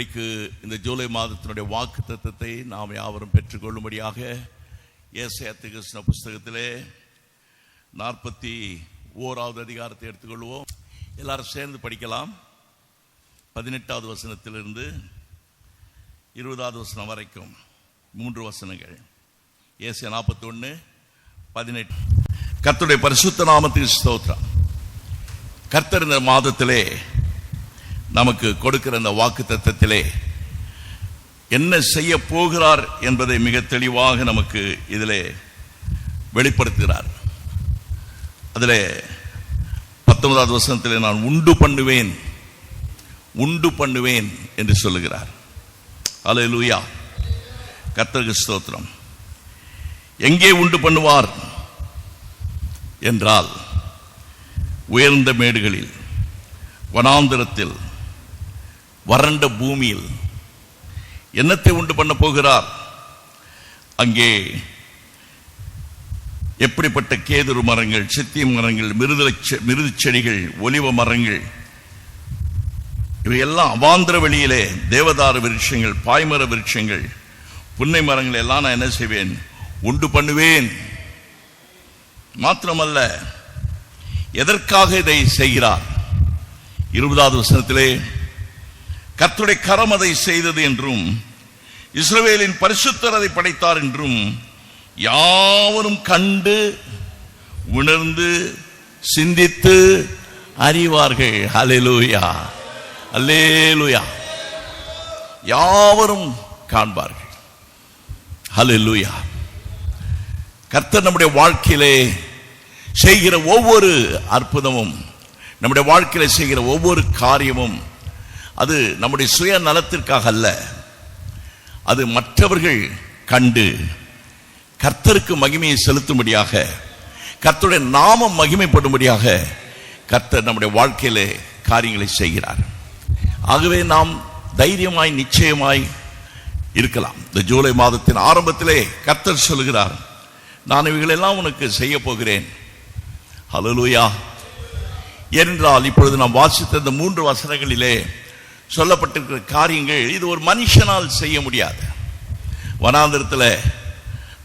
இன்றைக்கு இந்த ஜூலை மாதத்தினுடைய வாக்கு தத்தத்தை நாம் யாவரும் பெற்றுக்கொள்ளும்படியாக ஏசாயா தீர்க்கதரிசன புஸ்தகத்திலே 41வது அதிகாரத்தை எடுத்துக்கொள்வோம். எல்லாரும் சேர்ந்து படிக்கலாம். 18வது வசனத்திலிருந்து 20வது வசனம் வரைக்கும் 3 வசனங்கள். ஏசாயா 41:18. கர்த்தருடைய பரிசுத்த நாமத்துக்கு ஸ்தோத்திரம். கர்த்தர் இந்த மாதத்திலே நமக்கு கொடுக்கிற இந்த வாக்கு தத்தத்திலே என்ன செய்ய போகிறார் என்பதை மிக தெளிவாக நமக்கு இதிலே வெளிப்படுத்துகிறார். அதிலே 19வது வசனத்திலே நான் உண்டு பண்ணுவேன் என்று சொல்லுகிறார். அல்லேலூயா, கர்த்தருக்கு ஸ்தோத்திரம். எங்கே உண்டு பண்ணுவார் என்றால் உயர்ந்த மேடுகளில், வனாந்திரத்தில், வறண்ட பூமியில். என்னத்தை உண்டு பண்ண போகிறார்? அங்கே எப்படிப்பட்ட கேதுரு மரங்கள், சித்தி மரங்கள், மிருது செடிகள், ஒலிவ மரங்கள், இவையெல்லாம் அவாந்திர வெளியிலே தேவதார விருட்சங்கள், பாய்மர விருட்சங்கள், புன்னை மரங்கள் எல்லாம் நான் என்ன செய்வேன்? உண்டு பண்ணுவேன். மாத்திரமல்ல, எதற்காக இதை செய்கிறார்? 20வது வசனத்திலே கர்த்தருடைய கரம் அதை செய்தது என்றும் இஸ்ரவேலின் பரிசுத்தர் அதை படைத்தார் என்றும் யாவரும் கண்டு உணர்ந்து சிந்தித்து அறிவார்கள். அல்லேலூயா, அல்லேலூயா. யாவரும் காண்பார்கள். அல்லேலூயா. கர்த்தர் நம்முடைய வாழ்க்கையிலே செய்கிற ஒவ்வொரு அற்புதமும், நம்முடைய வாழ்க்கையில செய்கிற ஒவ்வொரு காரியமும் அது நம்முடைய சுய நலத்திற்காக அல்ல. அது மற்றவர்கள் கண்டு கர்த்தருக்கு மகிமையை செலுத்தும்படியாக, கர்த்தருடைய நாமம் மகிமைப்படும்படியாக கர்த்தர் நம்முடைய வாழ்க்கையில காரியங்களை செய்கிறார். ஆகவே நாம் தைரியமாய் நிச்சயமாய் இருக்கலாம். இந்த ஜூலை மாதத்தின் ஆரம்பத்திலே கர்த்தர் சொல்கிறார், நான் இவைகளெல்லாம் உனக்கு செய்ய போகிறேன். அல்லேலூயா. ஏனென்றால் இப்பொழுது நாம் வாசித்த இந்த 3 வசனங்களிலே சொல்லப்பட்டிருக்கிற காரியங்கள் இது ஒரு மனுஷனால் செய்ய முடியாது. வனாந்திரத்தில்,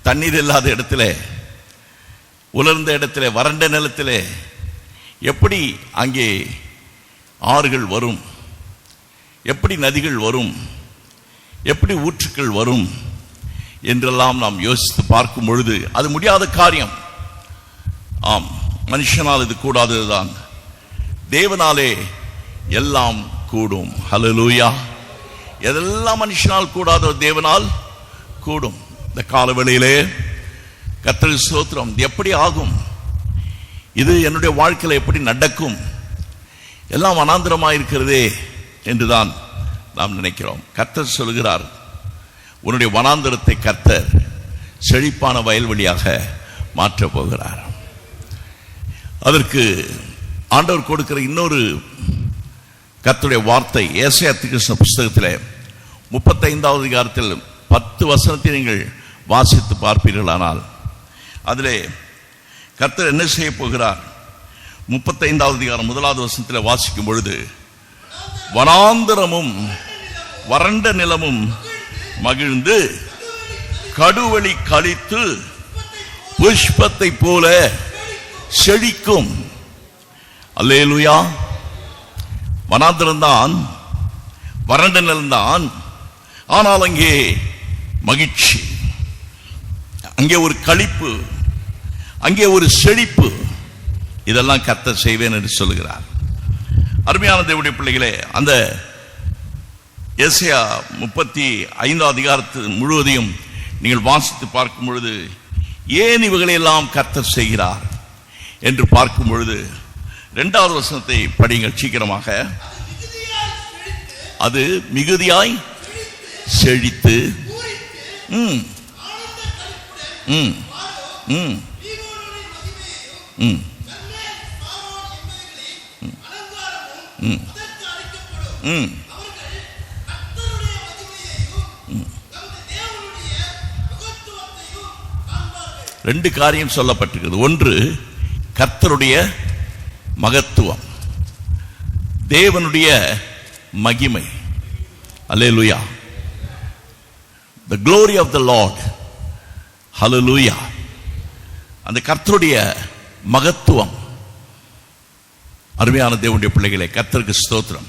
தண்ணீர் இல்லாத இடத்துல, உலர்ந்த இடத்துல, வறண்ட நிலத்தில் எப்படி அங்கே ஆறுகள் வரும், எப்படி நதிகள் வரும், எப்படி ஊற்றுக்கள் வரும் என்றெல்லாம் நாம் யோசித்து பார்க்கும் பொழுது அது முடியாத காரியம். ஆம், மனுஷனால் இது கூடாததுதான். தேவனாலே எல்லாம் கூடும். ஹல்லேலூயா. எதெல்லாம் மனுஷனால் கூடாதோ தேவனால் கூடும். இந்த காலவெளியிலே கர்த்தருக்கு ஸ்தோத்திரம். எப்படி ஆகும்? இது என்னுடைய வாழ்க்கையில எப்படி நடக்கும்? எல்லாம் வனாந்திரமாக இருக்கிறதே என்றுதான் நாம் நினைக்கிறோம். கர்த்தர் சொல்கிறார், உன்னுடைய வனாந்திரத்தை கர்த்தர் செழிப்பான வயல்வெளியாக மாற்றப் போகிறார். அதற்கு ஆண்டவர் கொடுக்கிற இன்னொரு கர்த்தருடைய வார்த்தை ஏசாயா தீர்க்கதரிசன புஸ்தகத்தில் 35வது அதிகாரத்தில் 10 வசனத்தை நீங்கள் வாசித்து பார்ப்பீர்களானால் அதிலே கர்த்தர் என்ன செய்ய போகிறார்? 35வது அதிகாரம் 1வது வசனத்தில் வாசிக்கும் பொழுது, வனாந்தரமும் வறண்ட நிலமும் மகிழ்ந்து கடுவெளி கழித்து புஷ்பத்தை போல செழிக்கும். அல்லேலூயா. வனாந்திரம்தான், வறண்ட நிலம்தான், ஆனால் அங்கே மகிழ்ச்சி, அங்கே ஒரு களிப்பு, அங்கே ஒரு செழிப்பு. இதெல்லாம் கர்த்தர் செய்வேன் என்று சொல்லுகிறார். அருமையான தேவனுடைய பிள்ளைகளே, அந்த ஏசாயா 35வது அதிகாரத்து முழுவதையும் நீங்கள் வாசித்து பார்க்கும் பொழுது ஏன் இவைகளெல்லாம் கர்த்தர் செய்கிறார் என்று பார்க்கும் பொழுது 2வது வசனத்தை படிங்கள் சீக்கிரமாக. அது மிகுதியாய் செழித்து ரெண்டு காரியம் சொல்லப்பட்டிருக்கிறது. ஒன்று கர்த்தருடைய மகத்துவம், தேவனுடைய மகிமை. அல்லேலூயா. The glory of the Lord. Hallelujah. அந்த கர்த்தருடைய மகத்துவம். அருமையான தேவனுடைய பிள்ளைகளே, கர்த்தருக்கு ஸ்தோத்திரம்.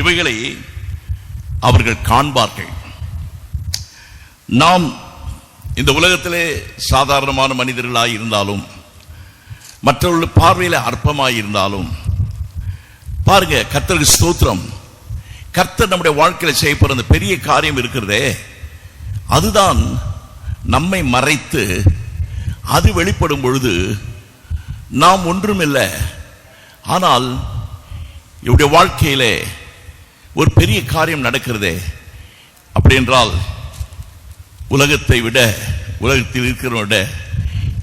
இவைகளை அவர்கள் காண்பார்கள். நாம் இந்த உலகத்திலே சாதாரணமான மனிதர்களாய் இருந்தாலும், மற்றவர்கள் பார்வையில அற்பமாய் இருந்தாலும், பாருங்க, கர்த்தருக்கு ஸ்தோத்திரம். கர்த்தர் நம்முடைய வாழ்க்கையில செய்ய போற அந்த பெரிய காரியம் இருக்கிறதே, அதுதான் நம்மை மறைத்து அது வெளிப்படும் பொழுது நாம் ஒன்றுமில்லை. ஆனால் இவருடைய வாழ்க்கையிலே ஒரு பெரிய காரியம் நடக்கிறதே. அப்படி என்றால் உலகத்தை விட, உலகத்தில் இருக்கிறவரை விட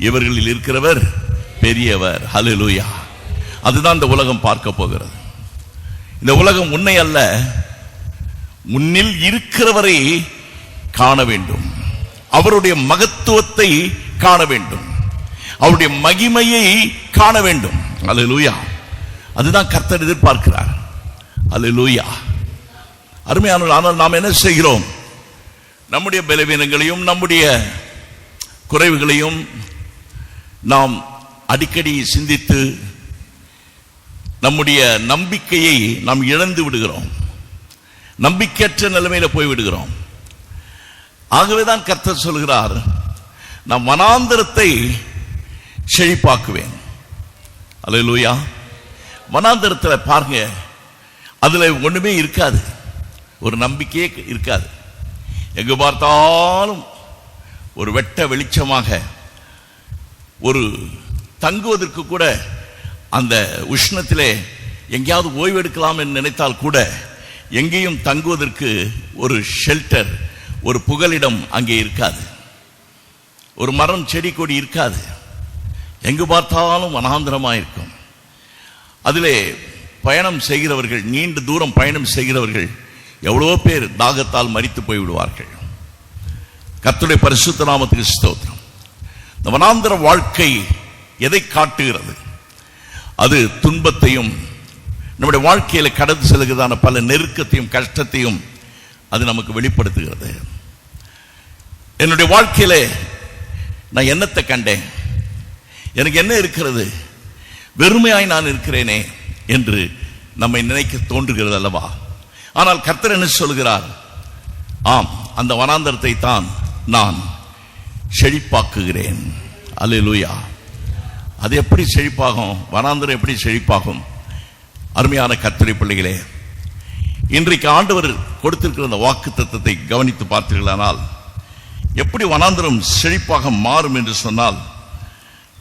இவர்களில் இருக்கிறவர் பெரியவர். ஹல்லேலூயா. அதுதான் இந்த உலகம் பார்க்க போகிறது. இந்த உலகம் உன்னை அல்ல, முன்னில் இருக்கிறவரை காண வேண்டும், அவருடைய மகத்துவத்தை காண வேண்டும், அவருடைய மகிமையை காண வேண்டும். அல்லேலூயா. அதுதான் கர்த்தர் எதிர்பார்க்கிறார். அல்லேலூயா. அருமையானவர்களே, ஆனால் நாம் என்ன செய்கிறோம்? நம்முடைய பலவீனங்களையும் நம்முடைய குறைவுகளையும் நாம் அடிக்கடி சிந்தித்து நம்முடைய நம்பிக்கையை நாம் இழந்து விடுகிறோம். நம்பிக்கையற்ற நிலைமையில போய்விடுகிறோம். ஆகவேதான் கர்த்தர் சொல்கிறார், நான் வனாந்தரத்தை செழிப்பாக்குவேன். அல்லேலூயா. வனாந்தரத்தில் பாருங்க, அதுல ஒண்ணுமே இருக்காது, ஒரு நம்பிக்கையே இருக்காது. எங்கு பார்த்தாலும் ஒரு வெட்ட வெளிச்சமாக, ஒரு தங்குவதற்கு கூட அந்த உஷ்ணத்திலே எங்கேயாவது ஓய்வெடுக்கலாம் என்று நினைத்தால் கூட எங்கேயும் தங்குவதற்கு ஒரு ஷெல்டர், ஒரு புகலிடம் அங்கே இருக்காது. ஒரு மரம் செடி கொடி இருக்காது. எங்கு பார்த்தாலும் வனாந்தரமாக இருக்கும். அதிலே பயணம் செய்கிறவர்கள், நீண்ட தூரம் பயணம் செய்கிறவர்கள் எவ்வளவோ பேர் தாகத்தால் மரித்து போய்விடுவார்கள். கர்த்தருடைய பரிசுத்த நாமத்துக்கு ஸ்தோத்திரம். இந்த வனாந்தர வாழ்க்கை எதை காட்டுகிறது? அது துன்பத்தையும், நம்முடைய வாழ்க்கையில கடந்து செல்கிறதான பல நெருக்கத்தையும் கஷ்டத்தையும் அது நமக்கு வெளிப்படுத்துகிறது. என்னுடைய வாழ்க்கையில நான் என்னத்தை கண்டேன்? எனக்கு என்ன இருக்கிறது? வெறுமையாய் நான் இருக்கிறேனே என்று நம்மை நினைக்க தோன்றுகிறது அல்லவா? ஆனால் கர்த்தர் என்ன சொல்கிறார்? ஆம், அந்த வனாந்தரத்தை தான் நான் செழிப்பாக்குகிறேன். அல்லேலூயா. அது எப்படி செழிப்பாகும்? வனாந்தரம் எப்படி செழிப்பாகும்? அருமையான கர்த்தருடைய பிள்ளைகளே, இன்றைக்கு ஆண்டவர் கொடுத்திருக்கிற அந்த வாக்குத்தத்தத்தை கவனித்து பார்த்தீர்களானால் எப்படி வனாந்தரம் செழிப்பாக மாறும் என்று சொன்னால்,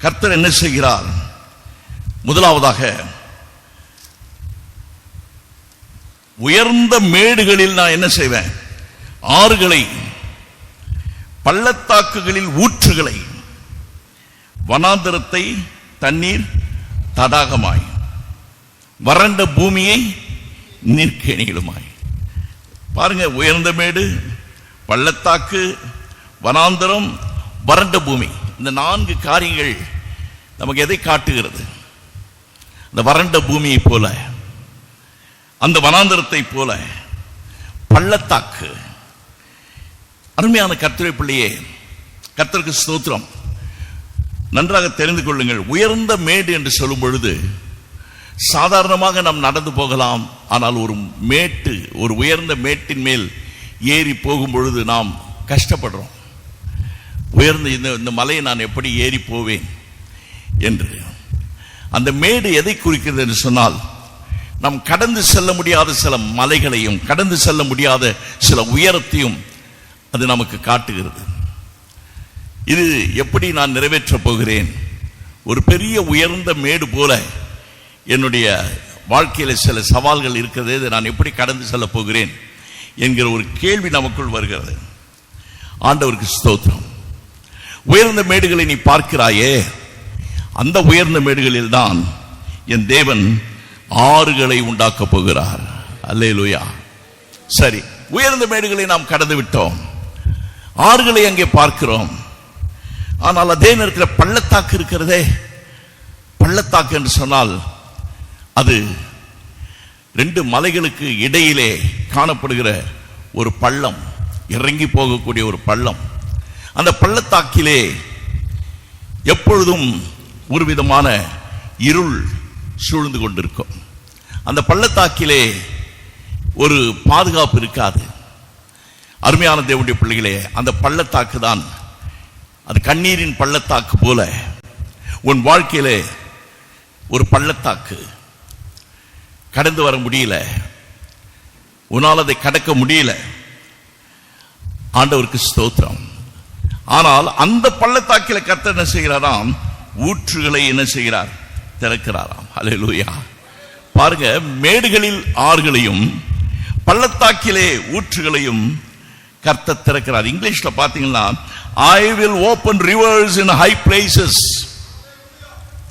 கர்த்தர் என்ன செய்கிறார்? முதலாவதாக, உயர்ந்த மேடுகளில் நான் என்ன செய்வேன்? ஆறுகளை, பள்ளத்தாக்குகளில் ஊற்றுகளை, வனாந்தரத்தை தண்ணீர் தடாகமாய், வறண்ட பூமியை நீர்க்கேணிகளுமாய். பாருங்க, உயர்ந்த மேடு, பள்ளத்தாக்கு, வனாந்தரம், வறண்ட பூமி. இந்த 4 காரியங்கள் நமக்கு எதை காட்டுகிறது? அந்த வறண்ட பூமியை போல, அந்த வனாந்தரத்தை போல, பள்ளத்தாக்கு. அருமையான கர்த்தருடைய பிள்ளையே, கர்த்தருக்கு ஸ்தோத்திரம். நன்றாக தெரிந்து கொள்ளுங்கள். உயர்ந்த மேடு என்று சொல்லும் பொழுது சாதாரணமாக நாம் நடந்து போகலாம். ஆனால் ஒரு மேட்டு, ஒரு உயர்ந்த மேட்டின் மேல் ஏறி போகும் பொழுது நாம் கஷ்டப்படுறோம். உயர்ந்த இந்த மலையை நான் எப்படி ஏறி போவேன் என்று. அந்த மேடு எதை குறிக்கிறது என்று சொன்னால், நாம் கடந்து செல்ல முடியாத சில மலைகளையும், கடந்து செல்ல முடியாத சில உயரத்தையும் அது நமக்கு காட்டுகிறது. இது எப்படி நான் நிறைவேற்றப் போகிறேன்? ஒரு பெரிய உயர்ந்த மேடு போல என்னுடைய வாழ்க்கையில சில சவால்கள் இருக்கிறது. இதை நான் எப்படி கடந்து செல்ல போகிறேன் என்கிற ஒரு கேள்வி நமக்குள் வருகிறது. ஆண்டவருக்கு ஸ்தோத்திரம். உயர்ந்த மேடுகளை நீ பார்க்கிறாயே, அந்த உயர்ந்த மேடுகளில் தான் என் தேவன் ஆறுகளை உண்டாக்க போகிறார். அல்லேலூயா. சரி, உயர்ந்த மேடுகளை நாம் கடந்து விட்டோம், ஆறுகளை அங்கே பார்க்கிறோம். ஆனால் அதே நேரத்தில் பள்ளத்தாக்கு இருக்கிறதே. பள்ளத்தாக்கு என்று சொன்னால் அது 2 மலைகளுக்கு இடையிலே காணப்படுகிற ஒரு பள்ளம், இறங்கி போகக்கூடிய ஒரு பள்ளம். அந்த பள்ளத்தாக்கிலே எப்பொழுதும் ஒரு விதமான இருள் சூழ்ந்து கொண்டிருக்கும். அந்த பள்ளத்தாக்கிலே ஒரு பாதுகாப்பு இருக்காது. அருமையான தேவனுடைய பிள்ளைகளே, அந்த பள்ளத்தாக்கு தான், அது கண்ணீரின் பள்ளத்தாக்கு போல உன் வாழ்க்கையிலே ஒரு பள்ளத்தாக்கு. கடந்து வர முடியல, உன்னால் அதை கடக்க முடியல. ஆண்டவருக்கு ஸ்தோத்திரம். ஆனால் அந்த பள்ளத்தாக்கில கர்த்தர் என்ன செய்கிறாராம்? ஊற்றுகளை என்ன செய்கிறார்? திறக்கிறாராம். ஹல்லேலூயா. பாருங்க, மேடுகளில் ஆறுகளையும் பள்ளத்தாக்கிலே ஊற்றுகளையும் கர்த்தர் திறக்கிறார். இங்கிலீஷ்ல பாத்தீங்கன்னா, I will open rivers in high places,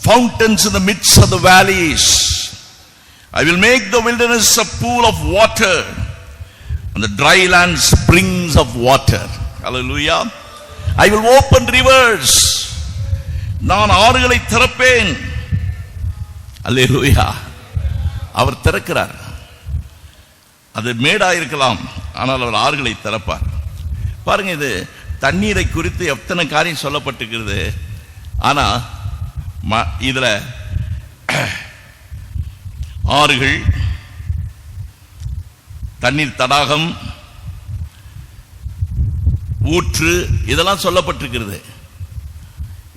fountains in the midst of the valleys. I will make the wilderness a pool of water and the dry land springs of water. Hallelujah. I will open rivers. நான் ஆறுகளை திறப்பேன். அல்லேலூயா. அவர் திறக்கிறார். அது மேடா இருக்கலாம், ஆனால் அவர் ஆறுகளை திறப்பார். பாருங்க, இது தண்ணீரை குறித்து எத்தனை காரியம் சொல்லப்பட்டிருக்கிறது. ஆனா இதுல ஆறுகள், தண்ணீர் தடாகம், ஊற்று, இதெல்லாம் சொல்லப்பட்டிருக்கிறது.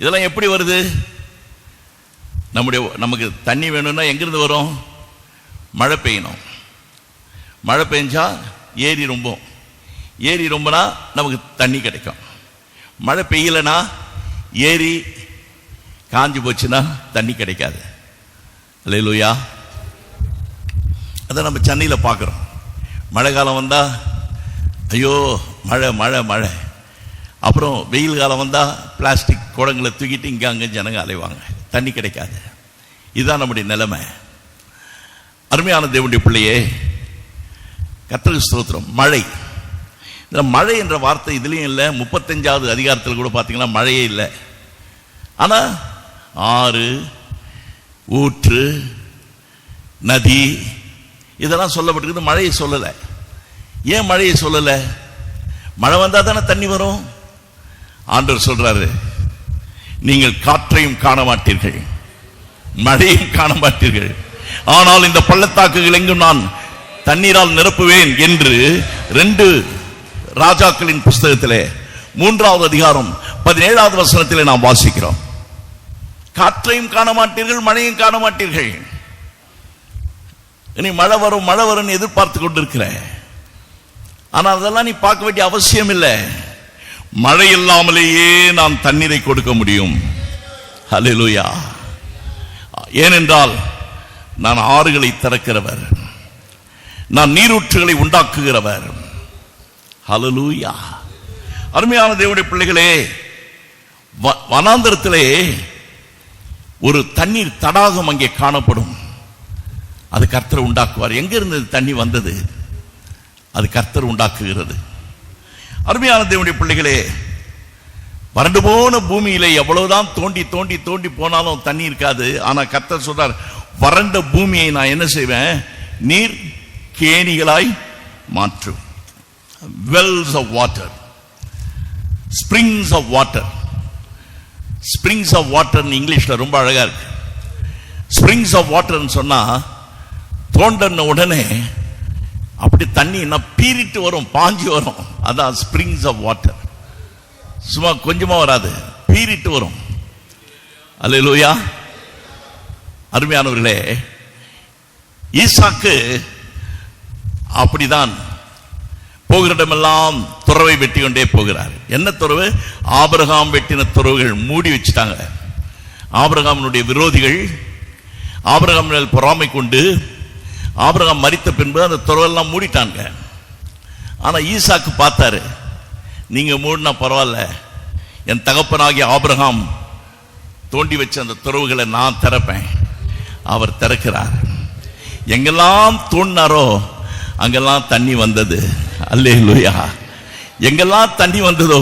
இதெல்லாம் எப்படி வருது? நமக்கு தண்ணி வேணும்னா எங்கிருந்து வரும்? மழை பெய்யணும். மழை பெஞ்சா ஏரி ரொம்பும். ஏரி ரொம்பனா நமக்கு தண்ணி கிடைக்கும். மழை பெய்யலைன்னா, ஏரி காஞ்சி போச்சுன்னா தண்ணி கிடைக்காது. அல்லேலூயா. அதை நம்ம சென்னையில் பார்க்குறோம். மழை காலம் வந்தால் ஐயோ மழை மழை மழை, அப்புறம் வெயில் காலம் வந்தால் பிளாஸ்டிக் குடங்களை தூக்கிட்டு இங்கே அங்கே ஜனங்க அலைவாங்க, தண்ணி கிடைக்காது. இதுதான் நம்முடைய நிலைமை. அருமையான தேவனுடைய பிள்ளையே, கர்த்தருக்கு ஸ்தோத்திரம். மழை, மழை என்ற வார்த்தை இதுலேயும் இல்லை. 35வது அதிகாரத்தில் கூட பார்த்தீங்கன்னா மழையே இல்லை. ஆனால் ஆறு, ஊற்று, நதி இதெல்லாம் சொல்லப்பட்டிருக்குது. மழையை சொல்லலை. ஏன் மழையை சொல்லலை? மழை வந்தால் தானே தண்ணி வரும். ஆண்டவர் சொல்றாரு, நீங்கள் காற்றையும் காண மாட்டீர்கள், மழையும் காண மாட்டீர்கள், ஆனால் இந்த பள்ளத்தாக்குகள் எங்கும் நான் தண்ணீரால் நிரப்புவேன் என்று 2 ராஜாக்களின் புஸ்தகத்திலே 3வது அதிகாரம் 17வது வசனத்திலே நாம் வாசிக்கிறோம். காற்றையும் காண மாட்டீர்கள், மழையும் காண மாட்டீர்கள். இனி மழை வரும் மழை வரும் எதிர்பார்த்து கொண்டிருக்கிற, ஆனால் அதெல்லாம் நீ பார்க்க வேண்டிய அவசியம் இல்லை. மழை இல்லாமலேயே நான் தண்ணீரை கொடுக்க முடியும். ஹல்லேலூயா. ஏனென்றால் நான் ஆறுகளை திறக்கிறவர், நான் நீரூற்றுகளை உண்டாக்குகிறவர். ஹல்லேலூயா. அருமையான தேவனுடைய பிள்ளைகளே, வனாந்தரத்திலே ஒரு தண்ணீர் தடாகம் அங்கே காணப்படும். அது கர்த்தர் உண்டாக்குவார். எங்க இருந்து தண்ணி வந்தது? அது கர்த்தர் உண்டாக்குகிறது. அருமையான தேவனுடைய பிள்ளைகளே, வறண்டு போன பூமியிலே எவ்வளவுதான் தோண்டி தோண்டி தோண்டி போனாலும் தண்ணி இருக்காது. ஆனா கர்த்தர் சொல்றார், வறண்ட பூமியை நான் என்ன செய்வேன்? நீர் கேணிகளாய் மாற்றும். Wells of water, springs of water. Springs of water இங்கிலீஷ்ல ரொம்ப அழகா இருக்கு. ஸ்பிரிங்ஸ் ஆஃப் வாட்டர் சொன்னா தோண்டன உடனே அப்படி தண்ணி பீரிட்டு வரும், பாஞ்சி வரும். அதான் ஸ்பிரிங்ஸ் ஆஃப் வாட்டர். சும்மா கொஞ்சமா வராது, பீரிட்டு வரும். அல்லேலூயா. அருமையானவர்களே, ஈசாக்கு அப்படிதான் போகிற இடமெல்லாம் துறவை வெட்டி கொண்டே போகிறார். என்ன துறவு? ஆபிரகாம் வெட்டின துறவுகள் மூடி வச்சுட்டாங்க. ஆபிரகாமினுடைய விரோதிகள் ஆபிரகாம் மேல் பொறாமை கொண்டு ஆபிரகாம் மரித்த பின்பு அந்த துறவெல்லாம் மூடிட்டாங்க. ஆனா ஈசாக்கு பார்த்தாரு, நீங்க மூடினா பரவாயில்ல, என் தகப்பனாகிய ஆபிரகாம் தோண்டி வச்ச அந்த துறவுகளை நான் திறப்பேன். அவர் திறக்கிறார். எங்கெல்லாம் தோண்டினாரோ அங்கெல்லாம் தண்ணி வந்தது. அல்லேலூயா. எங்கெல்லாம் தண்ணி வந்ததோ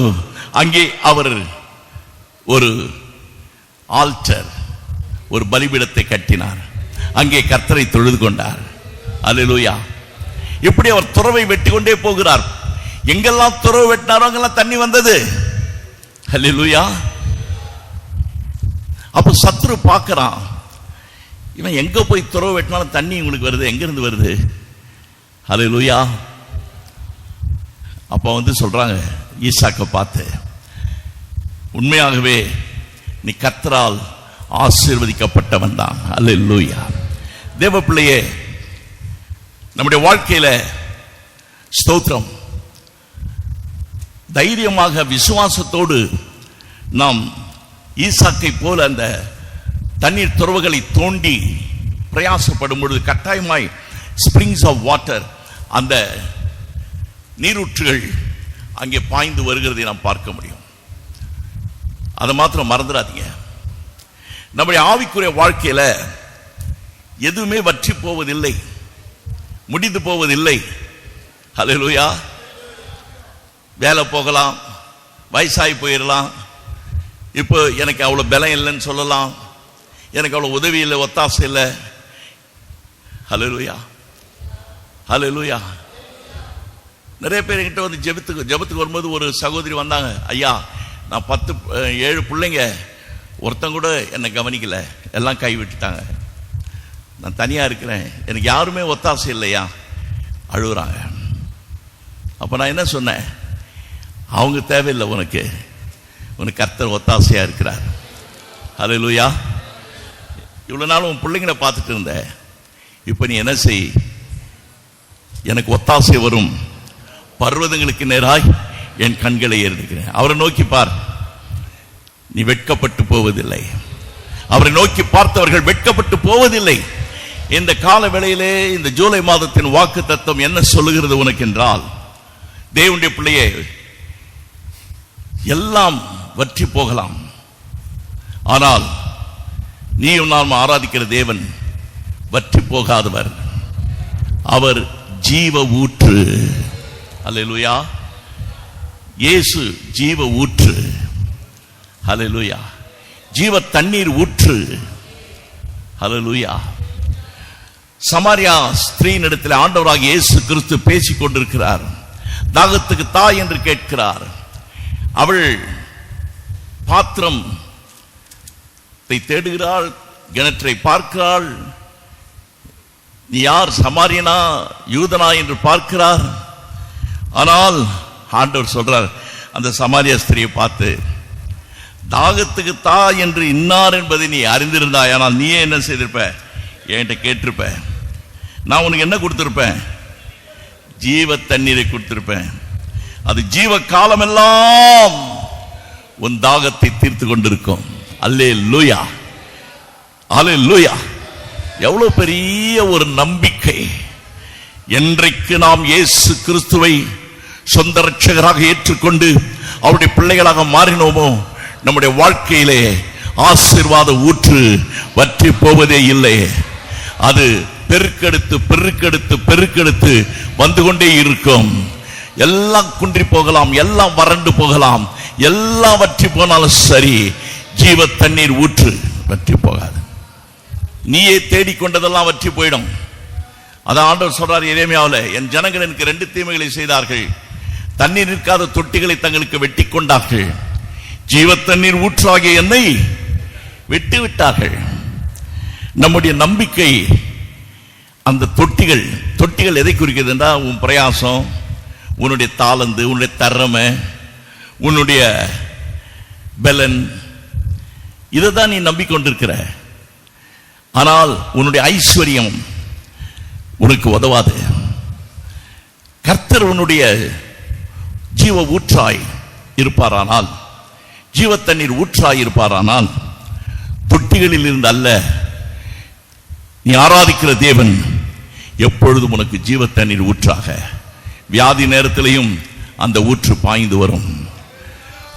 அங்கே அவர் ஒரு ஆல்டர், ஒரு பலிபீடத்தை கட்டினார். அங்கே கர்த்தரை தொழுது கொண்டார். அல்லேலூயா. இப்படி அவர் துறவை வெட்டி கொண்டே போகிறார். எங்கெல்லாம் துறவு வெட்டினாரோ அங்கெல்லாம் தண்ணி வந்தது. ஹல்லேலூயா. அப்ப சத்துரு பார்க்கறான், இவன் எங்க போய் துறவு வெட்டினாலும் தண்ணி உங்களுக்கு வருது, எங்க இருந்து வருது? ஹல்லேலூயா. அப்ப சொல்றாங்க ஈசாக்கை பார்த்து, உண்மையாகவே நீ கர்த்தரால் ஆசீர்வதிக்கப்பட்டவன் தான். ஹல்லேலூயா. தேவ பிள்ளையே, நம்முடைய வாழ்க்கையில ஸ்தோத்திரம், தைரியமாக விசுவாசத்தோடு நாம் ஈசாக்கை போல அந்த தண்ணீர் துறவுகளை தோண்டி பிரயாசப்படும் பொழுது கட்டாயமாய் ஸ்பிரிங்ஸ் ஆஃப் வாட்டர், அந்த நீரூற்றுகள் அங்கே பாய்ந்து வருகிறதை நாம் பார்க்க முடியும். அதை மாத்திரம் மறந்துடாதீங்க. நம்முடைய ஆவிக்குரிய வாழ்க்கையில எதுவுமே வற்றி போவதில்லை, முடிந்து போவதில்லை. ஹல்லேலூயா. வேலை போகலாம், வயசாகி போயிடலாம், இப்போ எனக்கு அவ்வளோ பலம் இல்லைன்னு சொல்லலாம், எனக்கு அவ்வளோ உதவி இல்லை, ஒத்தாசை இல்லை. ஹல்லேலூயா. ஹல்லேலூயா. நிறைய பேர் என்கிட்ட ஜெபத்துக்கு வரும்போது ஒரு சகோதரி வந்தாங்க, ஐயா நான் 7 பிள்ளைங்க, ஒருத்தங்க கூட என்னை கவனிக்கல, எல்லாம் கை விட்டுட்டாங்க, நான் தனியாக இருக்கிறேன், எனக்கு யாருமே ஒத்தாசை இல்லையா, அழுகுறாங்க. அப்போ நான் என்ன சொன்னேன், அவங்க தேவையில்லை, உனக்கு கர்த்தர் ஒத்தாசையாக இருக்கிறார். ஹல்லேலூயா. இவ்வளோ நாள் உன் பிள்ளைங்களை பார்த்துட்டு இருந்தேன், இப்போ நீ என்ன செய், எனக்கு ஒத்தாசை வரும் பர்வதங்களுக்கு நேராய் என் கண்களை ஏறெடுக்கிறேன். அவரை நோக்கி பார், நீ வெட்கப்பட்டு போவதில்லை. அவரை நோக்கி பார்த்தவர்கள் வெட்கப்பட்டு போவதில்லை. இந்த கால வேளையிலே இந்த ஜூலை மாதத்தின் வாக்கு தத்துவம் என்ன சொல்லுகிறது உனக்கு என்றால், தேவனுடைய பிள்ளையே, எல்லாம் வற்றி போகலாம், ஆனால் நீயும் நாம் ஆராதிக்கிற தேவன் வற்றி போகாதவர். அவர் ஜீவ ஊற்று. ஹல்லேலூயா. இயேசு ஜீவ ஊற்று. ஹல்லேலூயா. ஜீவ தண்ணீர் ஊற்று. ஹல்லேலூயா. சமாரியா ஸ்திரீனிடத்தில் ஆண்டவராக இயேசு கிறிஸ்து பேசிக் கொண்டிருக்கிறார். தாகத்துக்கு தாய் என்று கேட்கிறார். அவள் பாத்திரம் தேடுகிறாள், கிணற்றை பார்க்கிறாள். நீ யார், சமாரியனா யூதனா என்று பார்க்கிறார். ஆனால் ஆண்டவர் சொல்றார் அந்த சமாரிய ஸ்திரியை பார்த்து, தாகத்துக்கு தா என்று இன்னார் என்பதை நீ அறிந்திருந்தாய், ஆனால் நீயே என்ன செய்திருப்ப, என்கிட்ட கேட்டிருப்ப, நான் உனக்கு என்ன கொடுத்திருப்பேன், ஜீவ தண்ணீரை கொடுத்திருப்பேன். அது ஜீவ காலமெல்லாம் உன் தாகத்தை தீர்த்து கொண்டிருக்கும். அல்லேலூயா. அல்லேலூயா. எவ்வளவு பெரிய ஒரு நம்பிக்கை. என்றைக்கு நாம் இயேசு கிறிஸ்துவை சொந்த ரட்சகராக ஏற்றுக்கொண்டு அவருடைய பிள்ளைகளாக மாறினோமோ, நம்முடைய வாழ்க்கையிலே ஆசீர்வாத ஊற்று வற்றி போவதே இல்லை. அது பெருக்கெடுத்து பெருக்கெடுத்து பெருக்கெடுத்து வந்து கொண்டே இருக்கும். எல்லாம் குன்றி போகலாம், எல்லாம் வறண்டு போகலாம், எல்லாம் வற்றி போனாலும் சரி, ஜீவ தண்ணீர் ஊற்று வற்றி போகாது. நீயே தேடிக்கொண்டதெல்லாம் வற்றி போயிடும். அதான் ஆண்டவர் சொல்றார் எரேமியாவில், என் ஜனங்கள் எனக்கு 2 தீமைகளை செய்தார்கள். தண்ணீர் நிற்காத தொட்டிகளை தங்களுக்கு வெட்டி கொண்டார்கள், ஜீவ தண்ணீர் ஊற்றாகிய என்னை விட்டு விட்டார்கள். நம்முடைய நம்பிக்கை அந்த தொட்டிகள் எதை குறிக்கிறது என்றால், உன் பிரயாசம், உன்னுடைய தாளந்து, உன்னுடைய திறமை, உன்னுடைய பலன், இதை தான் நீ நம்பிக்கொண்டிருக்கிற. ஆனால் உன்னுடைய ஐஸ்வர்யம் உனக்கு உதவாது. கர்த்தர் உன்னுடைய ஜீவ ஊற்றாய் இருப்பாரானால், ஜீவ தண்ணீர் ஊற்றாய் இருப்பாரானால், தொட்டிகளில் இருந்து அல்ல, நீ ஆராதிக்கிற தேவன் எப்பொழுதும் உனக்கு ஜீவ தண்ணீர் ஊற்றாக, வியாதி நேரத்திலையும் அந்த ஊற்று பாய்ந்து வரும்,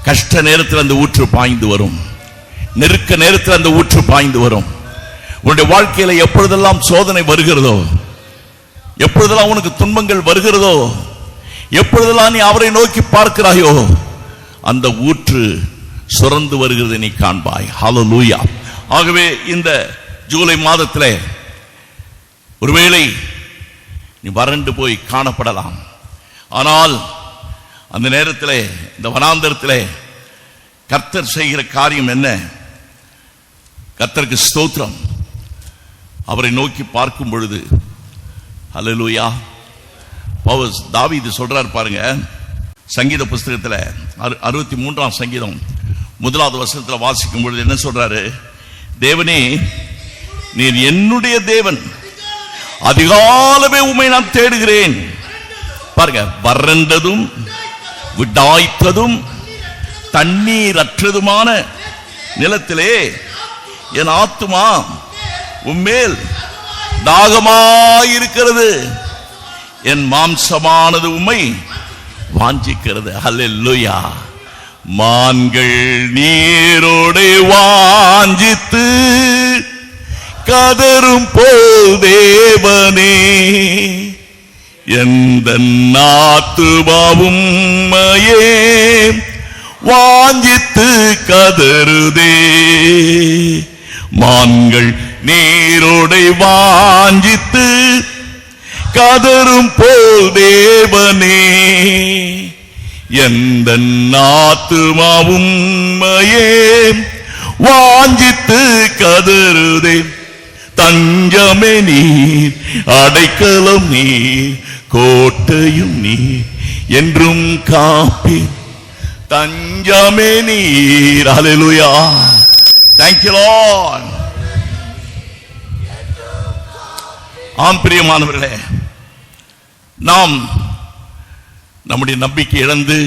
கஷ்ட நேரத்தில் அந்த ஊற்று பாய்ந்து வரும், நெருக்க நேரத்தில் அந்த ஊற்று பாய்ந்து வரும். உன்னுடைய வாழ்க்கையில எப்பொழுதெல்லாம் சோதனை வருகிறதோ, எப்பொழுதெல்லாம் உனக்கு துன்பங்கள் வருகிறதோ, எப்பொழுதெல்லாம் நீ அவரை நோக்கி பார்க்கிறாயோ, அந்த ஊற்று சுரந்து வருகிறதை நீ காண்பாய். ஹல்லேலூயா. ஆகவே இந்த ஜூலை மாதத்திலே ஒருவேளை நீ வறண்டு போய் காணப்படலாம். ஆனால் அந்த நேரத்தில் இந்த வனாந்தரத்தில் கர்த்தர் செய்கிற காரியம் என்ன? கர்த்தருக்கு ஸ்தோத்திரம். அவரை நோக்கி பார்க்கும் பொழுது ஹல்லேலூயா. தாவீது சொல்றார் பாருங்க, சங்கீத புஸ்தகத்தில் 63ஆம் சங்கீதம் 1வது வசனத்தில் வாசிக்கும் பொழுது என்ன சொல்றாரு? தேவனே, நீர் என்னுடைய தேவன், அதிகாலமே உம்மை நான் தேடுகிறேன். பாருங்க, வறண்டதும் விடாய்த்ததும் தண்ணீர் அற்றதுமான நிலத்திலே என் ஆத்துமா உம்மேல் தாகமாயிருக்கிறது, என் மாம்சமானது உம்மை வாஞ்சிக்கிறது. ஹல்லேலூயா. மான்கள் நீரோடு வாஞ்சித்து கதரும் போல் தேவனே, எந்த ஆத்துமாவும் உம்மையே வாஞ்சித்து கதறுதே. மான்கள் நீரோடை வாஞ்சித்து கதரும் போல் தேவனே, எந்த ஆத்துமாவும் உம்மையே வாஞ்சித்து கதறுதே. தஞ்சமே நீர், அடைக்கலம் நீர், கோட்டையும் நீர், என்றும் காப்பி தஞ்சமே நீர். ஹல்லேலூயா. Thank you Lord. ஆம் பிரியமானவர்களே, நாம் நம்முடைய நம்பிக்கை இழந்து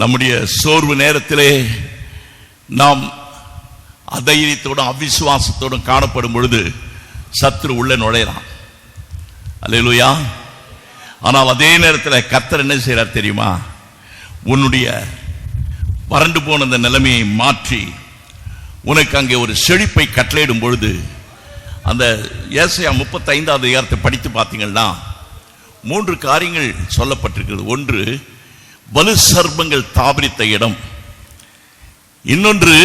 நம்முடைய சோர்வு நேரத்திலே நாம் அதைரியத்தோடும் அவிசுவாசத்தோடும் காணப்படும் பொழுது சத்துரு உள்ள நுழையலாம். அல்லேலூயா. ஆனால் அதே நேரத்தில் கர்த்தர் என்ன செய்யறார் தெரியுமா? உன்னுடைய வறண்டு போன அந்த நிலைமையை மாற்றி உனக்கு அங்கே ஒரு செழிப்பை கட்டளையிடும் பொழுது, அந்த ஏசாயா 35வது அதிகாரத்தை படித்து பார்த்தீங்கன்னா 3 காரியங்கள் சொல்லப்பட்டிருக்கிறது. ஒன்று, வலு சர்ப்பங்கள் தாபரித்த இடம். இன்னொன்று,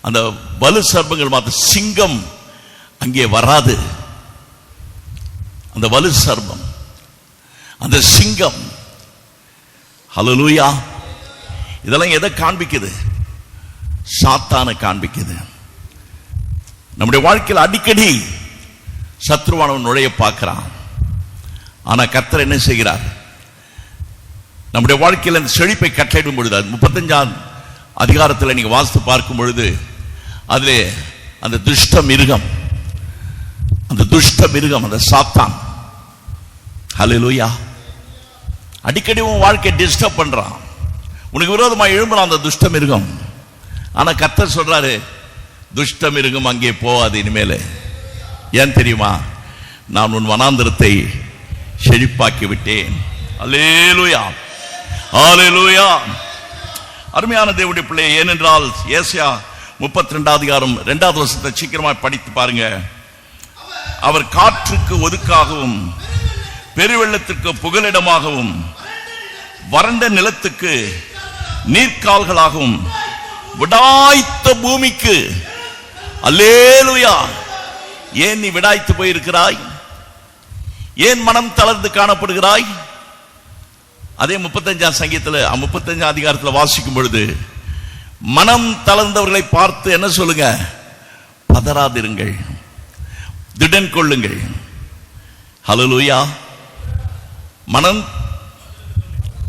அந்த வலு சர்ப்பங்கள் மாத்த சிங்கம் அங்கே வராது. அந்த வலு சர்ப்பம், அந்த சிங்கம். ஹல்லேலூயா. இதெல்லாம் எதை காண்பிக்குது? சாத்தானை காண்பிக்குது. நம்முடைய வாழ்க்கையில் அடிக்கடி சத்ருவானவன் நுழைய பார்க்கிறான். ஆனா கர்த்தர் என்ன செய்கிறார்? நம்முடைய வாழ்க்கையில் அந்த செழிப்பை கட்டளையிடும் பொழுது, 35ஆம் அதிகாரத்தில் நீங்க வாசித்து பார்க்கும் பொழுது, அதிலே அந்த துஷ்ட மிருகம், அந்த சாத்தான், ஹல்லேலூயா, அடிக்கடி உன் வாழ்க்கையை டிஸ்டர்ப் பண்றான். உனக்கு விரோதமாக எழும்பலாம் அந்த துஷ்ட மிருகம். ஆனா கர்த்தர் சொல்றாரு, துஷ்ட மிருகம் அங்கே போகாது இனிமேல். ஏன் தெரியுமா? நான் உன் வனாந்தரத்தை செழிப்பாக்கி விட்டேன். அல்லேலூயா, அல்லேலூயா. அருமையான தேவனுடைய பிள்ளை, ஏனென்றால் ஏசாயா 32வது அதிகாரம் 2வது வசனத்தை சீக்கிரமாக படித்து பாருங்க. அவர் காற்றுக்கு ஒதுக்காகவும் பெருவெள்ளத்திற்கு புகலிடமாகவும் வறண்ட நிலத்துக்கு நீர்க்கால்களாகவும் விடாய்த்த பூமிக்கு. அல்லேலூயா. ஏன் நீ விடாய்த்து போயிருக்கிறாய்? ஏன் மனம் தளர்ந்து காணப்படுகிறாய்? அதே 35ஆம் சங்கீதத்தில் 35ஆம் அதிகாரத்தில் வாசிக்கும் பொழுது, மனம் தளர்ந்தவர்களை பார்த்து என்ன சொல்லுங்க? பதறாதிருங்கள், திடன் கொள்ளுங்கள். ஹல்லேலூயா. மனம்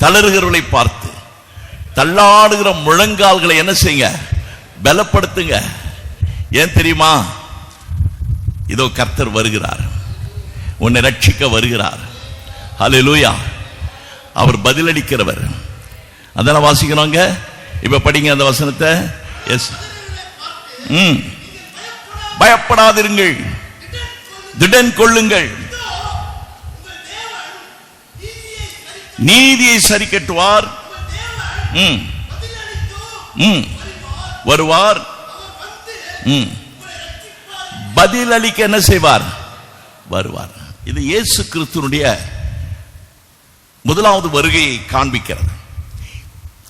தளறுகிறவர்களை பார்த்து தள்ளாடுகிற முழங்கால்களை என்ன செய்யுங்க? பலப்படுத்துங்க. ஏன் தெரியுமா? இதோ கர்த்தர் வருகிறார், உன்னை ரட்சிக்க வருகிறார். ஹல்லேலூயா. அவர் பதிலளிக்கிறவர். அதான வாசிக்கிறோங்க. இப்ப படிங்க அந்த வசனத்தை. எஸ். பயப்படாதிருங்கள், திடன் கொள்ளுங்கள், நீதியை சரி கட்டுவார், வருவார், பதில் அளிக்க என்ன செய்வார்? வருவார். இது இயேசு கிறிஸ்துவினுடைய முதலாவது வருகையை காண்பிக்கிறது.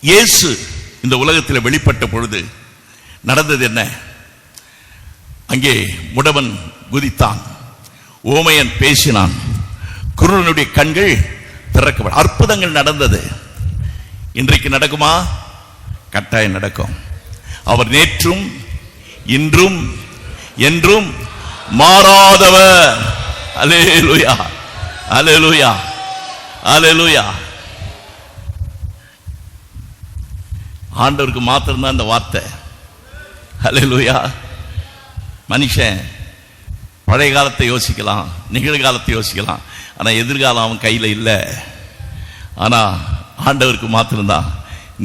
இயேசு இந்த உலகத்தில் வெளிப்பட்ட பொழுது நடந்தது என்ன? அங்கே முடவன் குதித்தான், ஓமையன் பேசினான், குருடனுடைய கண்கள் திறக்கப்படும். அற்புதங்கள் நடந்தது. இன்றைக்கு நடக்குமா? கட்டாயம் நடக்கும். அவர் நேற்றும் இன்றும் என்றும் மாறாதவர். அல்லேலூயா, அல்லேலூயா, அல்லேலூயா. ஆண்டவருக்கு மாத்திரம்தான் இந்த வார்த்தை. அல்லேலூயா. மனுஷன் பழைய காலத்தை யோசிக்கலாம், நிகழ்காலத்தை யோசிக்கலாம், ஆனா எதிர்காலம் அவன் கையில இல்லை. ஆனா ஆண்டவருக்கு மாத்திரம்தான்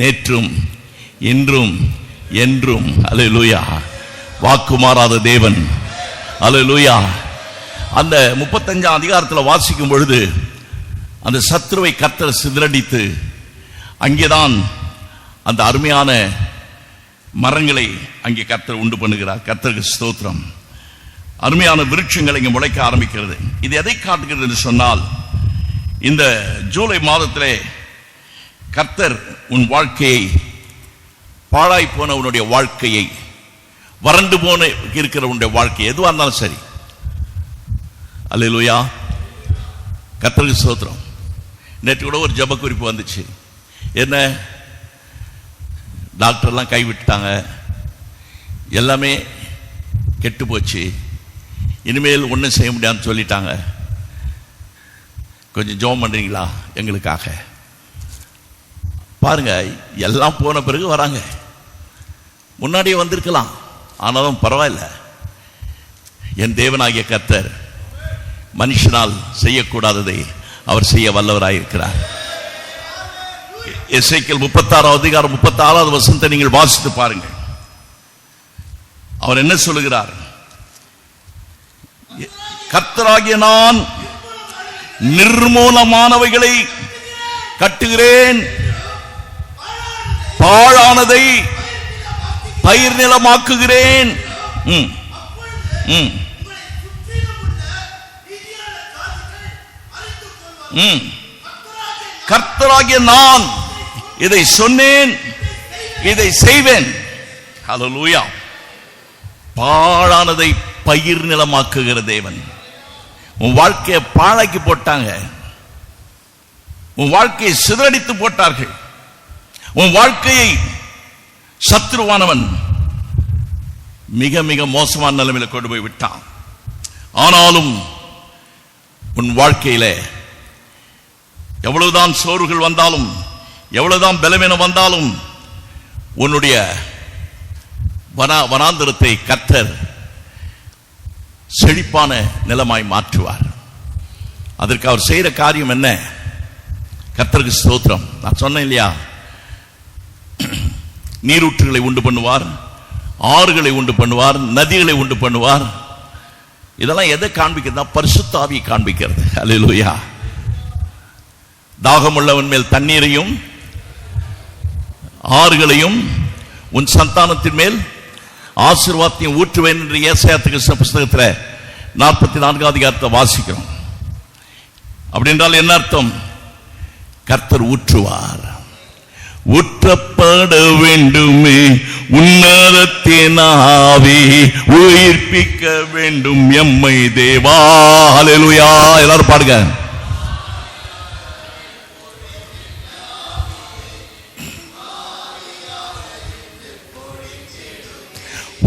நேற்றும் இன்றும் என்றும். அல்லேலூயா. வாக்கு மாறாத தேவன். அல்லேலூயா. அந்த 35ஆம் அதிகாரத்தில் வாசிக்கும் பொழுது அந்த சத்துருவை கர்த்தர் சிதறடித்து அங்கேதான் அந்த அருமையான மரங்களை அங்கே கர்த்தர் உண்டு பண்ணுகிறார். கர்த்தருக்கு ஸ்தோத்திரம். அருமையான விருட்சங்கள் இங்கே முளைக்க ஆரம்பிக்கிறது. இது எதை காட்டுகிறது என்று சொன்னால், இந்த ஜூலை மாதத்திலே கர்த்தர் உன் வாழ்க்கையை, பாழாய் போன உன்னுடைய வாழ்க்கையை, வறண்டு போன இருக்கிற உன்னுடைய வாழ்க்கை எதுவாக இருந்தாலும் சரி, அல்லேலூயா, கர்த்தருக்கு ஸ்தோத்திரம். நேற்று கூட ஒரு ஜெப குறிப்பு வந்துச்சு. என்ன, டாக்டர்லாம் கைவிட்டாங்க, எல்லாமே கெட்டு போச்சு, இனிமேல் ஒன்றும் செய்ய முடியாதுன்னு சொல்லிட்டாங்க, கொஞ்சம் ஜெபம் பண்றீங்களா எங்களுக்காக? பாருங்க, எல்லாம் போன பிறகு வராங்க. முன்னாடியே வந்திருக்கலாம், ஆனாலும் பரவாயில்ல. என் தேவனாகிய கர்த்தர் மனுஷனால் செய்யக்கூடாததை அவர் செய்ய வல்லவராயிருக்கிறார். எசேக்கியேல் 36ஆம் அதிகாரம் 36வது வசனத்தை நீங்கள் வாசித்து பாருங்கள். அவர் என்ன சொல்லுகிறார்? கர்த்தராகிய நான் நிர்மூலமானவைகளை கட்டுகிறேன், பாழானதை பயிர் நிலமாக்குகிறேன். கர்த்தராகிய நான் இதை சொன்னேன், இதை செய்வேன். ஹல்லேலூயா. பாழானதை பயிர் நிலமாக்குகிற தேவன். உன் வாழ்க்கையை பாழாக்கி போட்டாங்க, உன் வாழ்க்கையை சிதறடித்து போட்டார்கள், உன் வாழ்க்கையை சத்துருவானவன் மிக மிக மோசமான நிலைமையில் கொண்டு போய் விட்டான். ஆனாலும் உன் வாழ்க்கையில எவ்வளவுதான் சோர்வுகள் வந்தாலும், எவ்வளவுதான் பலவீனம் வந்தாலும், உன்னுடைய வனாந்தரத்தை கர்த்தர் செழிப்பான நிலமாய் மாற்றுவார். அதற்கு அவர் செய்யற காரியம் என்ன? கர்த்தருக்கு ஸ்தோத்திரம். நான் சொன்னேன் இல்லையா, நீரூற்றுகளை உண்டு பண்ணுவார், ஆறுகளை உண்டு பண்ணுவார், நதிகளை உண்டு பண்ணுவார். இதெல்லாம் எதை காண்பிக்கிறதா? பரிசுத்த ஆவியை காண்பிக்கிறது. அல்லேலூயா. தாகமுள்ளவன் மேல் தண்ணீரையும் ஆறுகளையும் உன் சந்தானத்தின் மேல் ஆசீர்வாதத்தையும் ஊற்றுவேன் என்று ஏசாயா புத்தகத்தில் 44ஆம் அதிகாரத்தை வாசிக்கிறோம். அப்படி என்றால் என்ன அர்த்தம்? கர்த்தர் ஊற்றுவார். ஊற்றப்பட வேண்டுமே உன்னதத்தின் ஆவி, உயிர்ப்பிக்க வேண்டும் எம்மை தேவா. ஹல்லேலூயா. எல்லாரும் பாடுங்க.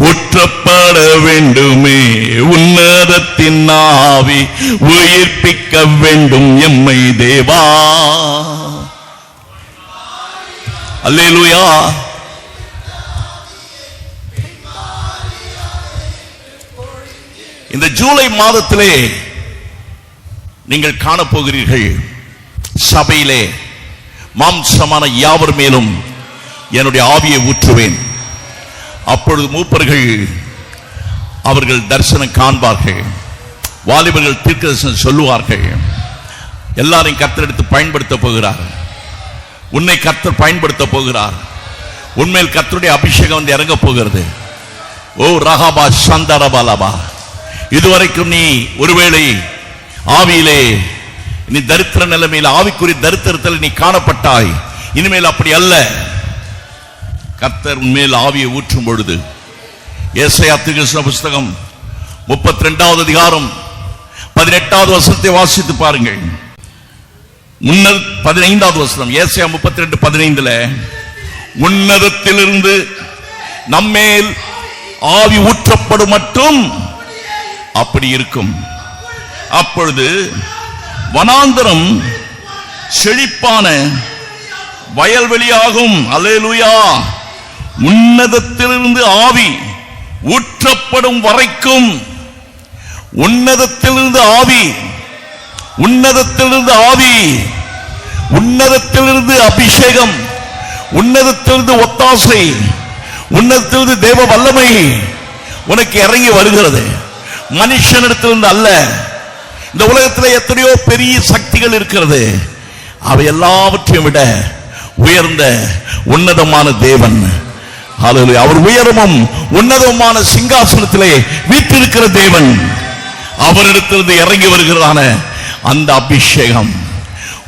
ஊற்றப்பட வேண்டுமே உன்னதத்தின் ஆவி, உயிர்ப்பிக்க வேண்டும் எம்மை தேவா. அல்லேலூயா. இந்த ஜூலை மாதத்திலே நீங்கள் காணப்போகிறீர்கள், சபையிலே மாம்சமான யாவர் மேலும் என்னுடைய ஆவியை ஊற்றுவேன். அப்பொழுது மூப்பர்கள் அவர்கள் தரிசனம் காண்பார்கள், வாலிபர்கள் தீர்க்கதரிசனம் சொல்லுவார்கள். எல்லாரையும் கர்த்தர் எடுத்து பயன்படுத்த போகிறார். உன்னை கர்த்தர் பயன்படுத்த போகிறார். உன்மேல் கர்த்தருடைய அபிஷேகம் வந்து இறங்க போகிறது. ஓ ரஹாபா சந்தரபாலபா. இதுவரைக்கும் நீ ஒருவேளை ஆவியிலே நீ தரித்திர நிலைமையில், ஆவிக்குரிய தரித்திரத்தில் நீ காணப்பட்டாய். இனிமேல் அப்படி அல்ல. கர்த்தர் உன்மேல் ஆவியை ஊற்றும் பொழுது, ஏசாயா தீர்க்கதரிசன புத்தகம் 32ஆவது அதிகாரம் 18வது வசனத்தை வாசித்து பாருங்கள். 15வது வசனம் ஏசாயா 32:15 உன்னதத்திலிருந்து நம்மேல் ஆவி ஊற்றப்படும் மட்டும் அப்படி இருக்கும். அப்பொழுது வனாந்தரம் செழிப்பான வயல்வெளியாகும். அல்லேலூயா. உன்னதத்திலிருந்து ஆவி ஊற்றப்படும் வரைக்கும், உன்னதத்திலிருந்து ஆவி, உன்னதத்திலிருந்து ஆவி, உன்னதத்திலிருந்து அபிஷேகம், உன்னதத்திலிருந்து ஒத்தாசை, உன்னதத்திலிருந்து தேவ வல்லமை உனக்கு இறங்கி வருகிறது. மனுஷனிடத்திலிருந்து அல்ல. இந்த உலகத்தில் எத்தனையோ பெரிய சக்திகள் இருக்கிறது. அவை எல்லாவற்றையும் விட உயர்ந்த உன்னதமான தேவன். அவர் உயரமும் உன்னதமான சிங்காசனத்திலே வீற்றிருக்கிற தேவன். அவரிடத்திலிருந்து இறங்கி வருகிறதான அந்த அபிஷேகம்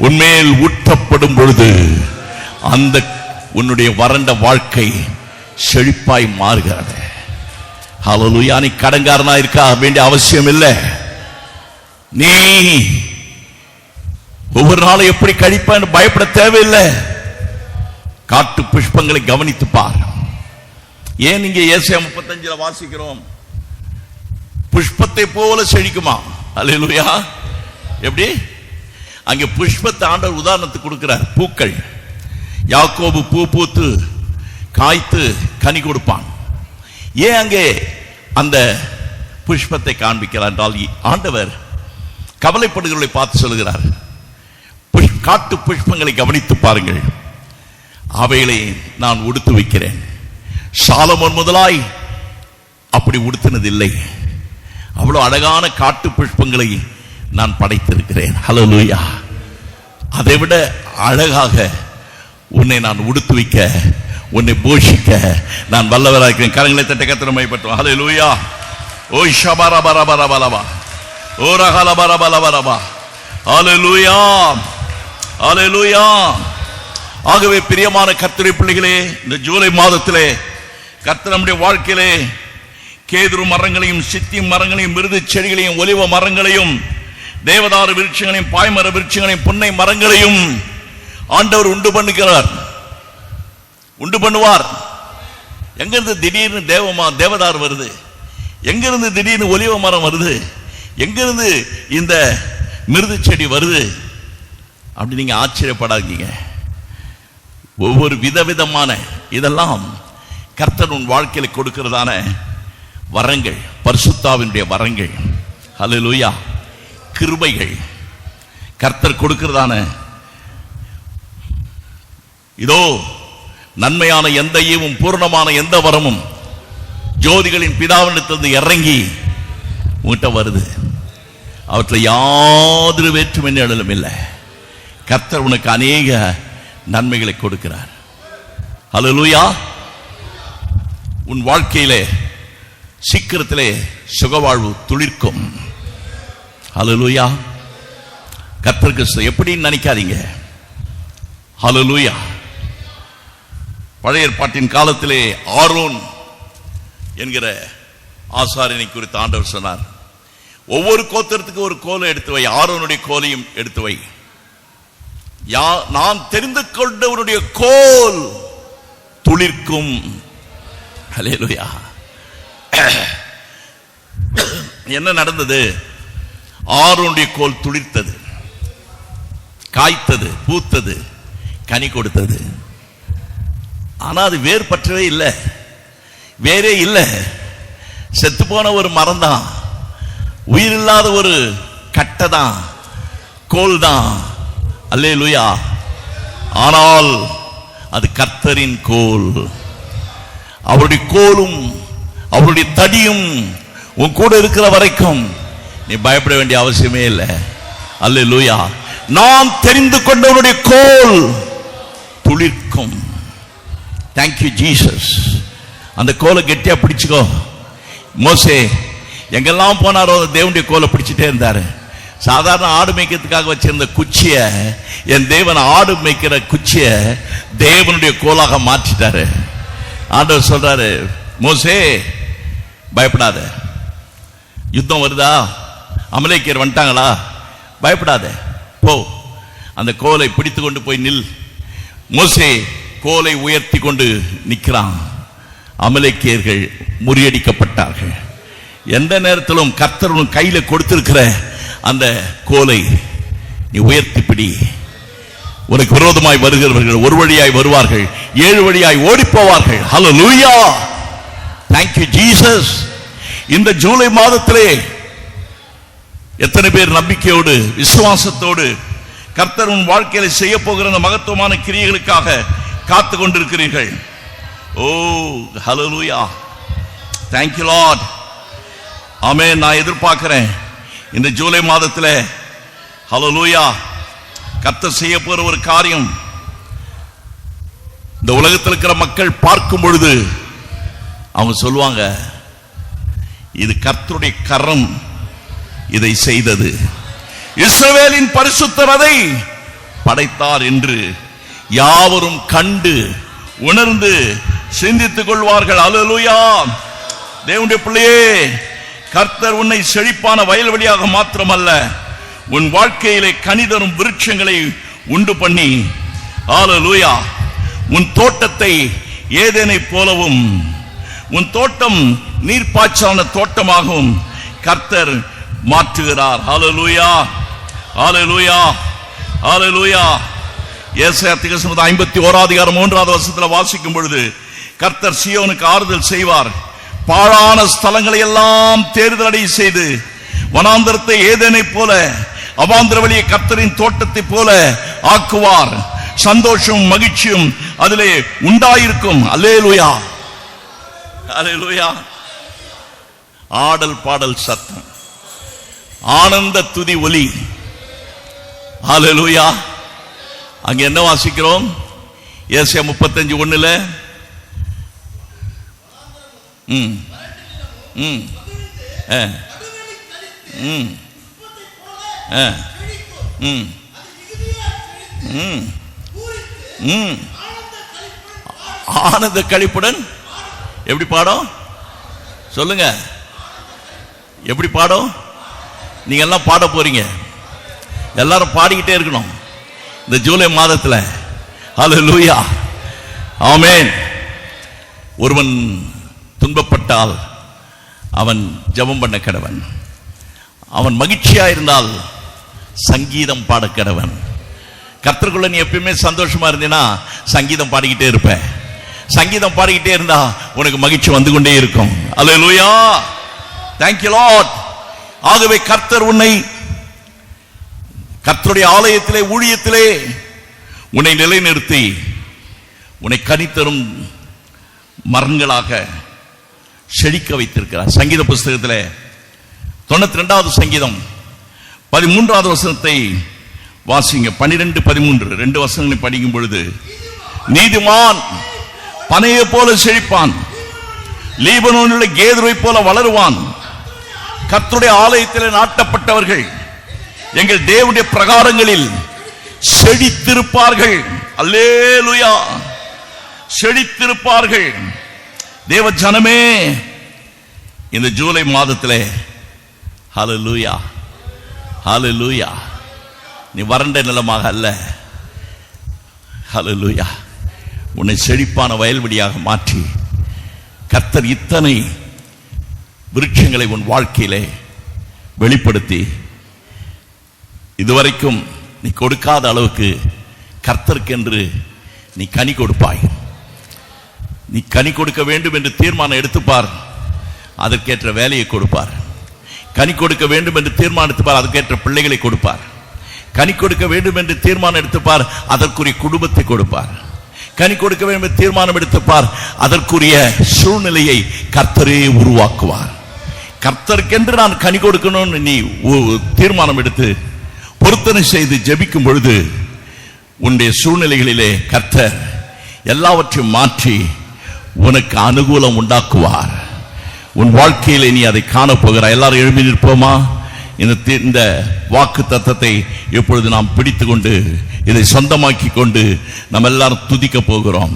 உன்மேல் ஊற்றப்படும் பொழுது அந்த உன்னுடைய வறண்ட வாழ்க்கை செழிப்பாய் மாறுகிறது. ஹல்லேலூயா. நீ கடன்காரனா இருக்க வேண்டிய அவசியம் இல்லை. நீ ஒவ்வொரு நாளும் எப்படி கழிப்பேன்னு பயப்பட தேவையில்லை. காட்டு புஷ்பங்களை கவனித்து பார். ஏன் இங்கே ஏசாயா 35 வாசிக்கிறோம்? புஷ்பத்தை போல செழிக்குமா? அல்லேலூயா. எப்படி? அங்கே புஷ்பத்தை ஆண்டவர் உதாரணத்துக்கு கொடுக்கிறார். பூக்கள். யாக்கோபு பூ பூத்து காய்த்து கனி கொடுப்பான். ஏன் அங்கே அந்த புஷ்பத்தை காண்பிக்கிறார் என்றால், ஆண்டவர் கவலைப்படுகிறவர்களை பார்த்து சொல்கிறார், காட்டு புஷ்பங்களை கவனித்து பாருங்கள், அவைகளை நான் உடுத்து வைக்கிறேன். சாலமோன் முதலாய் அப்படி உடுத்தினதில்லை. அவ்வளவு அழகான காட்டு புஷ்பங்களை நான் படைத்திருக்கிறேன். ஹல்லேலூயா. அதைவிட அழகாக உன்னை நான் உடுத்து வைக்க, உன்னை போஷிக்க நான் வல்லவராக இருக்கிறேன். கரங்களை தட்ட கர்த்தரை மகிமைப்படுத்துவோம். ஹல்லேலூயா. ஓ ஷபரபரபரபலபா ஓ ரகலபரபலபரபா. ஹல்லேலூயா. ஹல்லேலூயா. ஆகவே பிரியமான கர்த்தருடைய பிள்ளைகளே, இந்த ஜூலை மாதத்திலே கர்த்தர் நம்முடைய வாழ்க்கையிலே கேதுரு மரங்களையும் சித்தி மரங்களையும் மிருது செடிகளையும் ஒலிவ மரங்களையும் தேவதாரு விருட்சங்களையும் பாய்மர விருட்சங்களையும் புன்னை மரங்களையும் ஆண்டவர் உண்டு பண்ணுகிறார், உண்டு பண்ணுவார். எங்கிருந்து திடீர்னு தேவதார் வருது? எங்கிருந்து திடீர்னு ஒலிவ மரம் வருது? எங்கிருந்து இந்த மிருது செடி வருது? அப்படி நீங்க ஆச்சரியப்படாதீங்க. ஒவ்வொரு விதவிதமான இதெல்லாம் கர்த்தர் உன் வாழ்க்கையில் கொடுக்கிறதான வரங்கள், பரிசுத்தாவினுடைய வரங்கள். ஹல்லேலூயா. கிருபைகள் கர்த்தர் கொடுக்கிறதான இதோ நன்மையான எந்த ஈவும் பூர்ணமான எந்த வரமும் ஜோதிகளின் பிதாவினிடத்திலிருந்து இறங்கி உங்கள்கிட்ட வருது. அவற்றில் யாதொரு வேற்றுமையும் இல்லை. கர்த்தர் உனக்கு அநேக நன்மைகளை கொடுக்கிறார். ஹல்லேலூயா. உன் வாழ்க்கையிலே சீக்கிரத்திலே சுகவாழ்வு துளிர்க்கும். ஹல்லேலூயா. கர்த்தருக்கு எப்படி நினைக்காதீங்க. ஹல்லேலூயா. பழைய ஏற்பாட்டின் காலத்திலே ஆரோன் என்கிற ஆசாரியனை குறித்து ஆண்டவர் சொன்னார், ஒவ்வொரு கோத்திரத்துக்கு ஒரு கோலை எடுத்து வை, ஆரோனுடைய கோலையும் எடுத்து வை. நான் தெரிந்து கொண்டவனுடைய கோல் துளிர்க்கும். ஹல்லேலூயா. என்ன நடந்தது? ஆரோனுடைய கோல் துளிர்த்தது, காய்த்தது, பூத்தது, கனி கொடுத்தது. ஆனா அது வேர் பற்றவே இல்லை, வேறே இல்லை. செத்து போன ஒரு மரம் தான், உயிர் இல்லாத ஒரு கட்டை தான், கோல் தான். அல்லேலூயா. ஆனால் அது கர்த்தரின் கோல். அவருடைய கோலும் அவருடைய தடியும் உன் கூட இருக்கிற வரைக்கும் நீ பயப்பட வேண்டிய அவசியமே இல்லை. அல்லேலூயா. நான் தெரிந்து கொண்டவனுடைய கோல் துளிர்க்கும். Thank you Jesus. அந்த கோலை கெட்டியா பிடிச்சுக்கோ. மோசே எங்கெல்லாம் போனாரோ தேவனுடைய கோலை பிடிச்சிட்டே இருந்தாரு. சாதாரண ஆடு மேய்க்கிறதுக்காக வச்சிருந்த குச்சிய, என் தேவன் ஆடு மேய்க்கிற குச்சிய தேவனுடைய கோலாக மாற்றிட்டாரு. ஆண்டவர் சொல்றாரு, மோசே பயப்படாத, யுத்தம் வருதா, அமலேக்கியர் வந்துட்டாங்களா, பயப்படாத, போ, அந்த கோலை பிடித்து கொண்டு போய் நில். மோசே கோலை உயர்த்தி கொண்டு நிற்கிறான். அமலேக்கியர்கள் முறியடிக்கப்பட்டார்கள். எந்த நேரத்திலும் கர்த்தர் உன் கையில கொடுத்திருக்கிற அந்த கோலை நீ உயர்த்தி பிடி. உனக்கு விரோதமாய் வருகிறவர்கள் ஒரு வழியாய் வருவார்கள், 7 வழியாய் ஓடி போவார்கள். ஹல்லேலூயா, தேங்க் யூ ஜீசஸ். இந்த ஜூலை மாதத்திலே எத்தனை பேர் நம்பிக்கையோடு விசுவாசத்தோடு கர்த்தர் உன் வாழ்க்கையில செய்ய போகிற அந்த மகத்துவமான கிரியைகளுக்காக காத்து கொண்டிருக்கிறீர்கள்? ஓ ஹல்லேலூயா, தேங்க் யூ லார்ட். ஆமென். நான் எதிர்பார்க்கிறேன் இந்த ஜூலை மாதத்தில் ஹல்லேலூயா கர்த்தர் செய்ய போற ஒரு காரியம் இந்த உலகத்தில் இருக்கிற மக்கள் பார்க்கும் பொழுது அவங்க சொல்லுவாங்க, இது கர்த்தருடைய கரம் இதை செய்தது, இஸ்ரவேலின் பரிசுத்தர் அதை படைத்தார் என்று யாவரும் கண்டு உணர்ந்து சிந்தித்துக் கொள்வார்கள். அல்லேலூயா. தேவனுடைய பிள்ளையே, கர்த்தர் உன்னை செழிப்பான வயல்வெளியாக மாத்திரமல்ல, உன் வாழ்க்கையிலே கனிதரும் விருட்சங்களை உண்டு பண்ணி, அல்லேலூயா, உன் தோட்டத்தை ஏதேனை போலவும் உன் தோட்டம் நீர்ப்பாய்ச்சான தோட்டமாகவும் கர்த்தர் மாற்றுகிறார். ஹல்லேலூயா, ஹல்லேலூயா, ஹல்லேலூயா. ஏசாயா தீர்க்கதரிசனம் 51:3 வாசிக்கும் பொழுது கர்த்தர் சீயோனுக்கு ஆறுதல் செய்வார், பாழான ஸ்தலங்களை எல்லாம் தேர்தலடை செய்து வனாந்தரத்தை ஏதேனை போல அவாந்தர வழியை கர்த்தரின் தோட்டத்தை போல ஆக்குவார். சந்தோஷம் மகிழ்ச்சியும் அதிலே உண்டாயிருக்கும். அல்லேலூயா, அல்லேலூயா. ஆடல் பாடல் சத்தம், ஆனந்த துதி ஒலி. அல்லேலூயா. அங்க என்ன வாசிக்கிறோம்? ஏசாயா 35:1 ஆனந்த களிப்புடன் எப்படி பாடும் சொல்லுங்க, எப்படி பாடும்? நீங்க எல்லாம் பாட போறீங்க, எல்லாரும் பாடிக்கிட்டே இருக்கணும் இந்த ஜூலை மாதத்தில். ஹல்லேலூயா, ஆமென். ஒருவன் துன்பப்பட்டால் அவன் ஜெபம் பண்ண கடவன், அவன் மகிழ்ச்சியா இருந்தால் சங்கீதம் பாட கடவன். கர்த்தருக்குள்ள நீ எப்பயுமே சந்தோஷமா இருந்தீனா சங்கீதம் பாடிக்கிட்டே இருப்ப. சங்கீதம் பாடிக்கிட்டே இருந்தா உனக்கு மகிழ்ச்சி வந்து கொண்டே இருக்கும். அல்லேலூயா, தேங்க் யூ லார்ட். ஆகவே கர்த்தர் உன்னை கர்த்தருடைய ஆலயத்திலே ஊழியத்திலே உன்னை நிலைநிறுத்தி உன்னை கனித்தரும் மரங்களாக செழிக்க வைத்திருக்கிறார். சங்கீத புஸ்தகத்திலே 92வது சங்கீதம் 13வது வசனத்தை வாசிங்க. 12-13 2 வசனங்களை படிக்கும் பொழுது, நீதிமான் பனையை போல செழிப்பான், லீபனோனில் கேதுருவை போல வளருவான். கர்த்தருடைய ஆலயத்தில் நாட்டப்பட்டவர்கள் எங்கள் தேவனுடைய பிரகாரங்களில் செழித்திருப்பார்கள். அல்லேலூயா, செழித்திருப்பார்கள். தேவ ஜனமே, இந்த ஜூலை மாதத்திலே ஹல்லேலூயா, ஹல்லேலூயா, நீ வறண்ட நிலமாக அல்ல, ஹல்லேலூயா, உன்னை செழிப்பான வயல்வெளியாக மாற்றி கர்த்தர் இத்தனை விருட்சங்களை உன் வாழ்க்கையிலே வெளிப்படுத்தி இதுவரைக்கும் நீ கொடுக்காத அளவுக்கு கர்த்தருக்கென்று நீ கனி கொடுப்பாய். நீ கனி கொடுக்க வேண்டும் என்று தீர்மானம் எடுத்துப்பார், அதற்கேற்ற வேலையை கொடுப்பார். கனி கொடுக்க வேண்டும் என்று தீர்மானம் எடுத்துப்பார், அதற்கேற்ற பிள்ளைகளை கொடுப்பார். கனி கொடுக்க வேண்டும் என்று தீர்மானம் எடுத்துப்பார், அதற்குரிய குடும்பத்தை கொடுப்பார். கனி கொடுக்க வேண்டும் என்று தீர்மானம் எடுத்துப்பார், அதற்குரிய சூழ்நிலையை கர்த்தரே உருவாக்குவார். கர்த்தருக்கென்று நான் கனி கொடுக்கணும்னு நீ தீர்மானம் எடுத்து பொருத்தனை செய்து ஜெபிக்கும் பொழுது உன்னுடைய சூழ்நிலைகளிலே கர்த்தர் எல்லாவற்றையும் மாற்றி உனக்கு அனுகூலம் உண்டாக்குவார். உன் வாழ்க்கையிலே நீ அதை காணப்போகிறாய். எல்லாரும் எழுப்பி நிற்போமா? இந்த வாக்கு தத்தத்தை எப்பொழுது நாம் பிடித்து கொண்டு இதை சொந்தமாக்கி கொண்டு நம்ம எல்லாரும் துதிக்க போகிறோம்.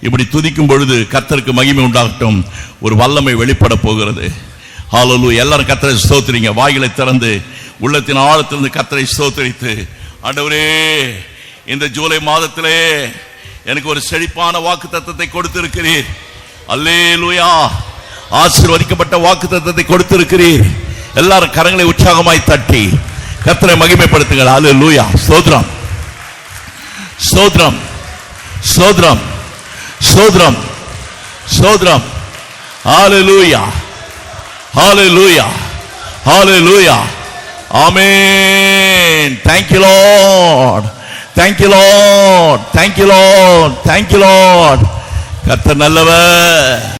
இப்படி துதிக்கும் பொழுது கர்த்தருக்கு மகிமை உண்டாகட்டும், ஒரு வல்லமை வெளிப்பட போகிறது. ஹல்லேலூயா. எல்லாரும் கர்த்தரை ஸ்தோத்திரிங்க. வாய்களை திறந்து உள்ளத்தின் ஆழத்திலிருந்து கர்த்தரை ஸ்தோத்திரித்து, ஆண்டவரே இந்த ஜூலை மாதத்திலே எனக்கு ஒரு செழிப்பான வாக்குத்தத்தத்தை கொடுத்திருக்கிறீர். அல்லேலூயா. ஆசீர்வதிக்கப்பட்ட வாக்குத்தத்தத்தை கொடுத்திருக்கிறீர். எல்லாரும் கரங்களை உற்சாகமாய் தட்டி கர்த்தரை மகிமைப்படுத்துங்கள். அல்லேலூயா. ஸ்தோத்திரம், ஸ்தோத்திரம், ஸ்தோத்திரம், ஸ்தோத்திரம், ஸ்தோத்திரம். ஹல்லேலூயா, ஹல்லேலூயா, ஹல்லேலூயா. ஆமென். Thank you Lord, thank you Lord, thank you Lord, thank you Lord. கர்த்தர் நல்லவர்.